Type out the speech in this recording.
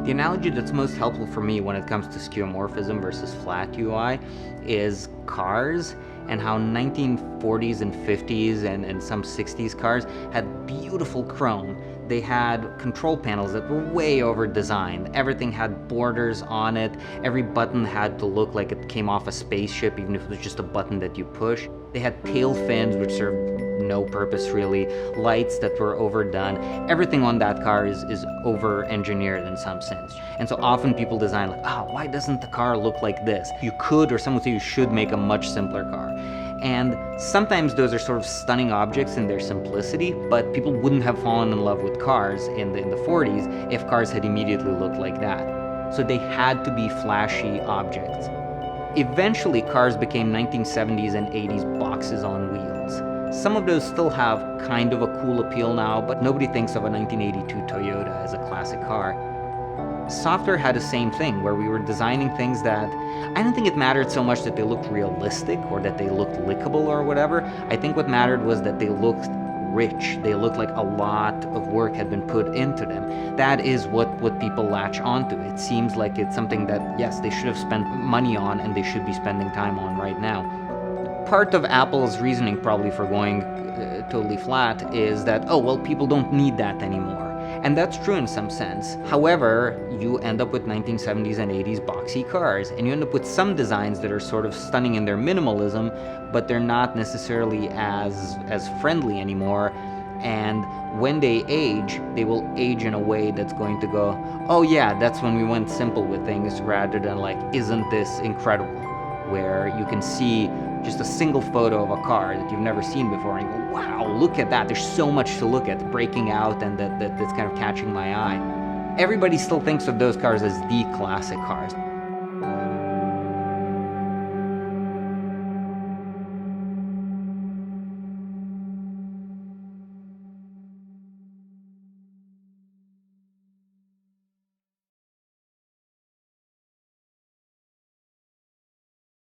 The analogy that's most helpful for me when it comes to skeuomorphism versus flat UI is cars, and how 1940s and 50s and some 60s cars had beautiful chrome. They had control panels that were way over designed. Everything had borders on it. Every button had to look like it came off a spaceship, even if it was just a button that you push. They had tail fins, which served no purpose really. Lights that were overdone. Everything on that car is over-engineered in some sense. And so often people design like, why doesn't the car look like this? You could, or some would say you should, make a much simpler car. And sometimes those are sort of stunning objects in their simplicity, but people wouldn't have fallen in love with cars in the 40s if cars had immediately looked like that. So they had to be flashy objects. Eventually, cars became 1970s and 80s boxes on wheels. Some of those still have kind of a cool appeal now, but nobody thinks of a 1982 Toyota as a classic car. Software had the same thing, where we were designing things that I don't think it mattered so much that they looked realistic or that they looked lickable or whatever. I think what mattered was that they looked rich. They looked like a lot of work had been put into them. That is what people latch onto. It seems like it's something that, yes, they should have spent money on and they should be spending time on right now. Part of Apple's reasoning probably for going totally flat is that, people don't need that anymore. And that's true in some sense. However, you end up with 1970s and 80s boxy cars, and you end up with some designs that are sort of stunning in their minimalism, but they're not necessarily as friendly anymore. And when they age, they will age in a way that's going to go, oh yeah, that's when we went simple with things, rather than like, isn't this incredible? Where you can see just a single photo of a car that you've never seen before and you go, wow, look at that. There's so much to look at, breaking out, and that's kind of catching my eye. Everybody still thinks of those cars as the classic cars.